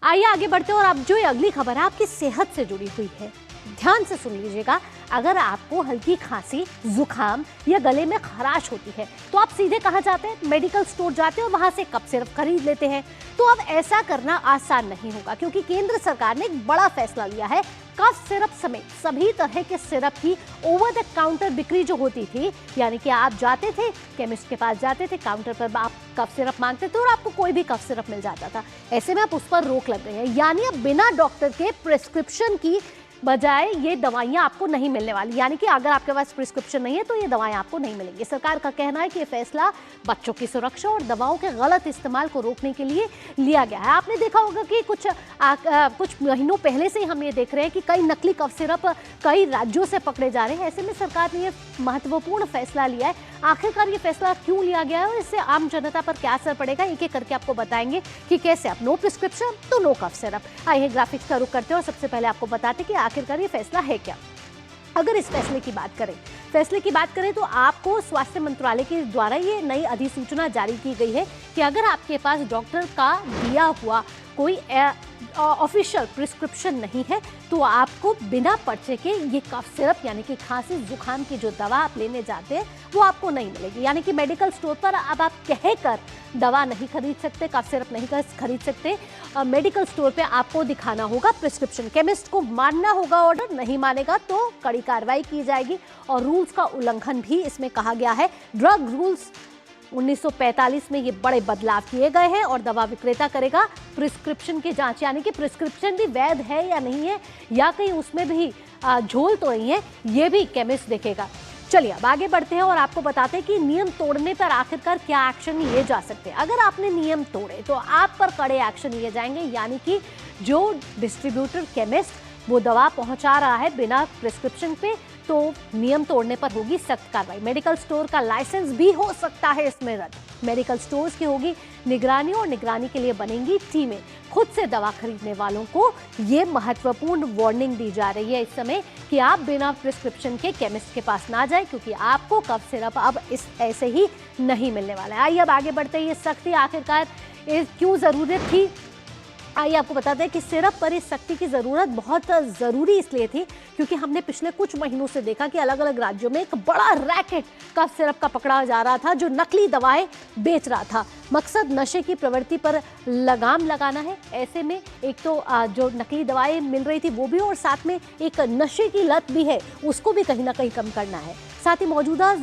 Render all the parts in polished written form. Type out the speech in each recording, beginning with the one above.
आइए आगे बढ़ते हैं और अब जो ये अगली खबर है आपकी सेहत से जुड़ी हुई है, ध्यान से सुन लीजिएगा। अगर आपको हल्की खांसी, जुकाम या गले में खराश होती है तो आप सीधे कहाँ जाते हैं? मेडिकल स्टोर जाते हैं और वहां से कफ सिरप खरीद लेते हैं। तो अब ऐसा करना आसान नहीं होगा क्योंकि केंद्र सरकार ने एक बड़ा फैसला लिया है। कफ सिरप समेत सभी तरह के सिरप की ओवर द काउंटर बिक्री जो होती थी, यानी कि आप जाते थे केमिस्ट के पास, जाते थे काउंटर पर, आप कफ सिरप मांगते थे और आपको कोई भी कफ सिरप मिल जाता था। ऐसे में आप उस पर रोक लग गई है, यानी अब बिना डॉक्टर के प्रिस्क्रिप्शन की बजाय ये दवाइयां आपको नहीं मिलने वाली, यानी कि अगर आपके पास प्रिस्क्रिप्शन नहीं है तो ये दवाएं आपको नहीं मिलेंगी। सरकार का कहना है कि ये फैसला बच्चों की सुरक्षा और दवाओं के गलत इस्तेमाल को रोकने के लिए लिया गया है। आपने देखा होगा कि कुछ महीनों पहले से ही हम ये देख रहे हैं कि कई नकली कफ सिरप कई राज्यों से पकड़े जा रहे हैं। ऐसे में सरकार ने ये महत्वपूर्ण फैसला लिया है। आखिरकार ये फैसला क्यों लिया गया है और इससे आम जनता पर क्या असर पड़ेगा, एक एक करके आपको बताएंगे कि कैसे। आप नो प्रिस्क्रिप्शन तो नो कफ सिरप। आइए ग्राफिक्स का रुख करते हैं और सबसे पहले आपको बताते कि आखिरकार ये फैसला है क्या। अगर इस फैसले की बात करें तो आपको स्वास्थ्य मंत्रालय के द्वारा ये नई अधिसूचना जारी की गई है कि अगर आपके पास डॉक्टर का दिया हुआ कोई ऑफिशियल प्रिस्क्रिप्शन नहीं है तो आपको बिना पर्चे के ये कफ सिरप यानी कि खांसी जुकाम की जो दवा आप लेने जाते हैं वो आपको नहीं मिलेगी। यानी कि मेडिकल स्टोर पर अब आप कहकर दवा नहीं खरीद सकते, कफ सिरप नहीं खरीद सकते। मेडिकल स्टोर पे आपको दिखाना होगा प्रिस्क्रिप्शन, केमिस्ट को मानना होगा ऑर्डर, नहीं मानेगा तो कड़ी कार्रवाई की जाएगी। और रूल्स का उल्लंघन भी इसमें कहा गया है। ड्रग रूल्स 1945 में ये बड़े बदलाव किए गए हैं और दवा विक्रेता करेगा प्रिस्क्रिप्शन की जांच, यानी कि प्रिस्क्रिप्शन भी वैध है या नहीं है, या कहीं उसमें भी झोल तो नहीं है, ये भी केमिस्ट देखेगा। चलिए अब आगे बढ़ते हैं और आपको बताते हैं कि नियम तोड़ने पर आखिरकार क्या एक्शन लिए जा सकते हैं। अगर आपने नियम तोड़े तो आप पर कड़े एक्शन लिए जाएंगे, यानी कि जो डिस्ट्रीब्यूटर केमिस्ट वो दवा पहुंचा रहा है बिना प्रिस्क्रिप्शन पे तो नियम तोड़ने पर होगी सख्त कार्रवाई। मेडिकल स्टोर का लाइसेंस भी हो सकता है इसमें रद्द। मेडिकल स्टोर्स की होगी निगरानी और निगरानी के लिए बनेंगी टीमें। खुद से दवा खरीदने वालों को ये महत्वपूर्ण वार्निंग दी जा रही है इस समय कि आप बिना प्रिस्क्रिप्शन के केमिस्ट के पास ना जाएं क्योंकि आपको कफ सिरप अब इस ऐसे ही नहीं मिलने वाला है। आइए अब आगे बढ़ते हैं, ये सख्ती आखिरकार क्यों ज़रूरत थी। आइए आपको बताते हैं कि सिरप पर इस सख्ती की ज़रूरत बहुत ज़रूरी इसलिए थी क्योंकि हमने पिछले कुछ महीनों से देखा कि अलग अलग राज्यों में एक बड़ा रैकेट कफ सिरप का पकड़ा जा रहा था जो नकली दवाएं बेच रहा था। मकसद नशे की प्रवृत्ति पर लगाम लगाना है। ऐसे में एक तो जो नकली दवाएं मिल रही थी वो भी, और साथ में एक नशे की लत भी है उसको भी कहीं ना कहीं कम करना है। साथ ही मौजूदा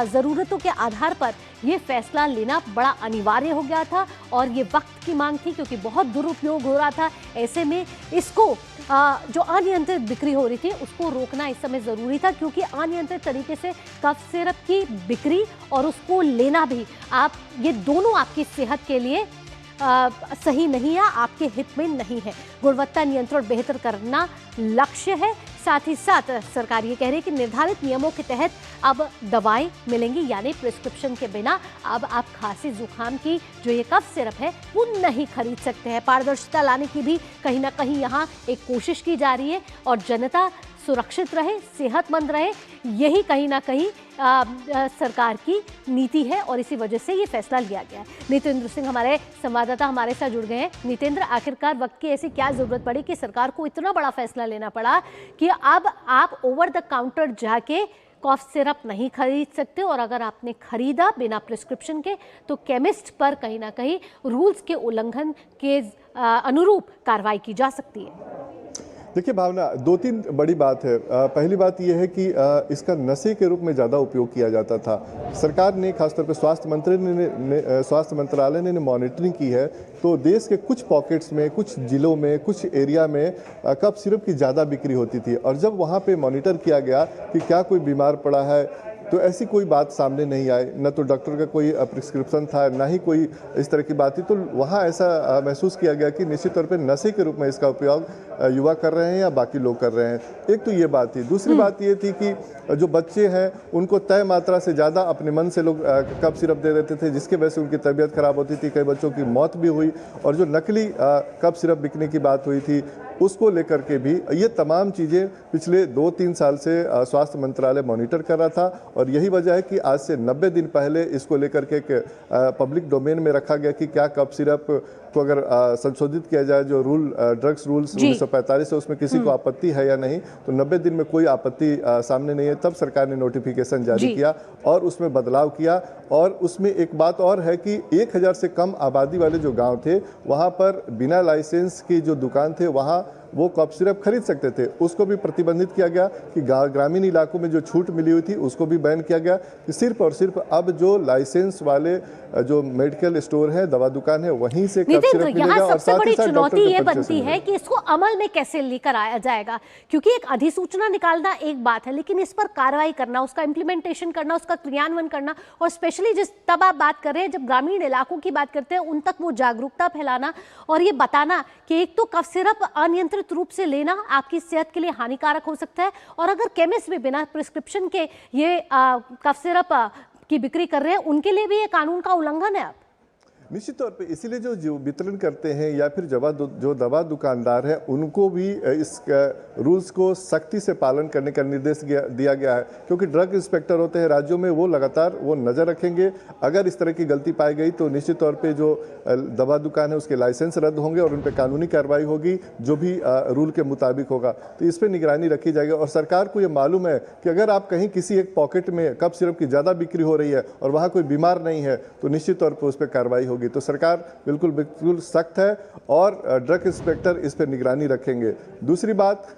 ज़रूरतों के आधार पर ये फैसला लेना बड़ा अनिवार्य हो गया था और ये वक्त की मांग थी क्योंकि बहुत दुरुपयोग हो रहा था। ऐसे में इसको जो अनियंत्रित बिक्री हो रही थी उसको रोकना इस समय ज़रूरी था क्योंकि अनियंत्रित तरीके से कफ सिरप की बिक्री और उसको लेना भी ये दोनों आपकी सेहत के लिए सही नहीं है, आपके हित में नहीं है। गुणवत्ता नियंत्रण बेहतर करना लक्ष्य है। साथ ही साथ सरकार ये कह रही है कि निर्धारित नियमों के तहत अब दवाएं मिलेंगी, यानी प्रिस्क्रिप्शन के बिना अब आप खांसी जुकाम की जो ये कफ सिरप है वो नहीं खरीद सकते हैं। पारदर्शिता लाने की भी कहीं ना कहीं यहाँ एक कोशिश की जा रही है और जनता सुरक्षित रहे, सेहतमंद रहे, यही कहीं ना कहीं सरकार की नीति है और इसी वजह से ये फैसला लिया गया है। नितेंद्र सिंह हमारे संवाददाता हमारे साथ जुड़ गए हैं। नितेंद्र, आखिरकार वक्त की ऐसी क्या जरूरत पड़ी कि सरकार को इतना बड़ा फैसला लेना पड़ा कि अब आप ओवर द काउंटर जाके कफ सिरप नहीं खरीद सकते और अगर आपने खरीदा बिना प्रिस्क्रिप्शन के तो केमिस्ट पर कहीं ना कहीं रूल्स के उल्लंघन के अनुरूप कार्रवाई की जा सकती है। देखिए भावना, दो तीन बड़ी बात है। पहली बात यह है कि इसका नशे के रूप में ज़्यादा उपयोग किया जाता था। सरकार ने खासतौर पर स्वास्थ्य मंत्रालय ने मॉनिटरिंग की है तो देश के कुछ पॉकेट्स में, कुछ जिलों में, कुछ एरिया में कफ सिरप की ज़्यादा बिक्री होती थी और जब वहाँ पे मॉनिटर किया गया कि क्या कोई बीमार पड़ा है तो ऐसी कोई बात सामने नहीं आई, न तो डॉक्टर का कोई प्रिस्क्रिप्शन था, ना ही कोई इस तरह की बात थी। तो वहाँ ऐसा महसूस किया गया कि निश्चित तौर पे नशे के रूप में इसका उपयोग युवा कर रहे हैं या बाकी लोग कर रहे हैं। एक तो ये बात थी। दूसरी बात ये थी कि जो बच्चे हैं उनको तय मात्रा से ज़्यादा अपने मन से लोग कफ सिरप दे देते थे जिसकी वजह से उनकी तबीयत खराब होती थी, कई बच्चों की मौत भी हुई। और जो नकली कफ सिरप बिकने की बात हुई थी उसको लेकर के भी ये तमाम चीज़ें पिछले 2-3 साल से स्वास्थ्य मंत्रालय मॉनिटर कर रहा था और यही वजह है कि आज से 90 दिन पहले इसको लेकर के एक पब्लिक डोमेन में रखा गया कि क्या कफ सिरप को अगर संशोधित किया जाए जो ड्रग्स रूल्स 1945 है उसमें किसी को आपत्ति है या नहीं, तो 90 दिन में कोई आपत्ति सामने नहीं है। तब सरकार ने नोटिफिकेशन जारी किया और उसमें बदलाव किया। और उसमें एक बात और है कि 1000 से कम आबादी वाले जो गांव थे वहां पर बिना लाइसेंस की जो दुकान थे वहां वो कफ सिरप खरीद सकते थे, उसको भी प्रतिबंधित किया गया कि ग्रामीण इलाकों में जो छूट मिली हुई थी उसको भी बैन किया गया कि सिर्फ और सिर्फ अब जो लाइसेंस वाले जो मेडिकल स्टोर है, दवा दुकान है, वहीं से कफ सिरप मिलेगा। और सबसे बड़ी चुनौती ये बनती है कि इसको अमल में कैसे लेकर आया जाएगा, क्योंकि एक अधिसूचना निकालना एक बात है, लेकिन इस पर कार्रवाई करना, उसका इम्प्लीमेंटेशन करना, उसका क्रियान्वयन करना, और स्पेशली तब आप बात कर रहे हैं जब ग्रामीण इलाकों की बात करते हैं उन तक वो जागरूकता फैलाना और ये बताना कि एक तो कफ सिरप अनियंत्रित रूप से लेना आपकी सेहत के लिए हानिकारक हो सकता है, और अगर केमिस्ट भी बिना प्रिस्क्रिप्शन के ये कफ सिरप की बिक्री कर रहे हैं उनके लिए भी ये कानून का उल्लंघन है। निश्चित तौर पे इसीलिए जो वितरण करते हैं या फिर जो दवा दुकानदार हैं उनको भी इस रूल्स को सख्ती से पालन करने का निर्देश दिया गया है, क्योंकि ड्रग इंस्पेक्टर होते हैं राज्यों में, वो लगातार वो नज़र रखेंगे। अगर इस तरह की गलती पाई गई तो निश्चित तौर पे जो दवा दुकान है उसके लाइसेंस रद्द होंगे और उन पर कानूनी कार्रवाई होगी जो भी रूल के मुताबिक होगा। तो इस पर निगरानी रखी जाएगी और सरकार को ये मालूम है कि अगर आप कहीं किसी एक पॉकेट में कफ सिरप की ज़्यादा बिक्री हो रही है और वहाँ कोई बीमार नहीं है तो निश्चित तौर पर उस पर कार्रवाई होगी। तो सरकार बिल्कुल सख्त है और ड्रग इंस्पेक्टर इस पर निगरानी रखेंगे। दूसरी बात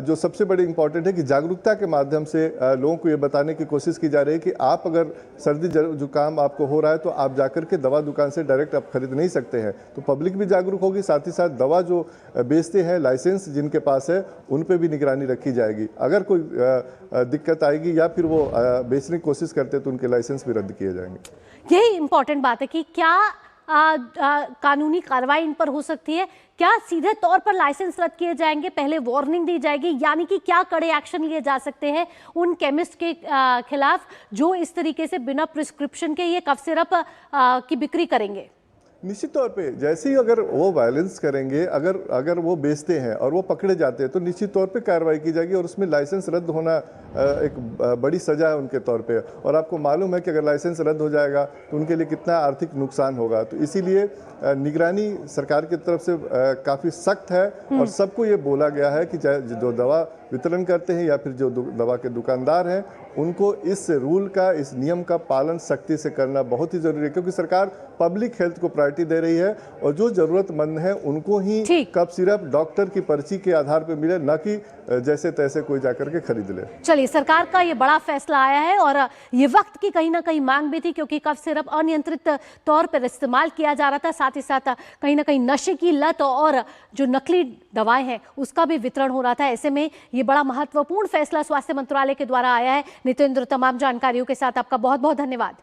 जो सबसे बड़ी इंपॉर्टेंट है कि जागरूकता के माध्यम से लोगों को ये बताने की कोशिश की जा रही है कि आप अगर सर्दी जुकाम आपको हो रहा है तो आप जाकर के दवा दुकान से डायरेक्ट आप खरीद नहीं सकते हैं। तो पब्लिक भी जागरूक होगी, साथ ही साथ दवा जो बेचते हैं लाइसेंस जिनके पास है उन पे भी निगरानी रखी जाएगी। अगर कोई दिक्कत आएगी या फिर वो बेचने की कोशिश करते हैं तो उनके लाइसेंस भी रद्द किए जाएंगे। यही इंपॉर्टेंट बात है कि क्या कानूनी कार्रवाई इन पर हो सकती है, क्या सीधे तौर पर लाइसेंस रद्द किए जाएंगे, पहले वार्निंग दी जाएगी, यानी कि क्या कड़े एक्शन लिए जा सकते हैं उन केमिस्ट के खिलाफ जो इस तरीके से बिना प्रिस्क्रिप्शन के ये कफ सिरप की बिक्री करेंगे। निश्चित तौर पे जैसे ही अगर वो वायलेंस करेंगे, अगर वो बेचते हैं और वो पकड़े जाते हैं तो निश्चित तौर पे कार्रवाई की जाएगी और उसमें लाइसेंस रद्द होना एक बड़ी सजा है उनके तौर पे। और आपको मालूम है कि अगर लाइसेंस रद्द हो जाएगा तो उनके लिए कितना आर्थिक नुकसान होगा। तो इसीलिए निगरानी सरकार की तरफ से काफ़ी सख्त है और सबको ये बोला गया है कि चाहे जो दवा वितरण करते हैं या फिर जो दवा के दुकानदार हैं उनको इस रूल का, इस नियम का पालन सख्ती से करना बहुत ही जरूरी है, क्योंकि सरकार पब्लिक हेल्थ को प्रायोरिटी दे रही है और जो जरूरतमंद है उनको ही कफ सिरप डॉक्टर की पर्ची के आधार पर मिले, न कि जैसे तैसे कोई जाकर के खरीद ले। चलिए, सरकार का ये बड़ा फैसला आया है और ये वक्त की कहीं ना कहीं मांग भी थी, क्योंकि कफ सिरप अनियंत्रित तौर पर इस्तेमाल किया जा रहा था, साथ ही साथ कहीं ना कहीं नशे की लत और जो नकली दवाएं हैं उसका भी वितरण हो रहा था। ऐसे में ये बड़ा महत्वपूर्ण फैसला स्वास्थ्य मंत्रालय के द्वारा आया है। नितेंद्र, तमाम जानकारियों के साथ आपका बहुत बहुत धन्यवाद।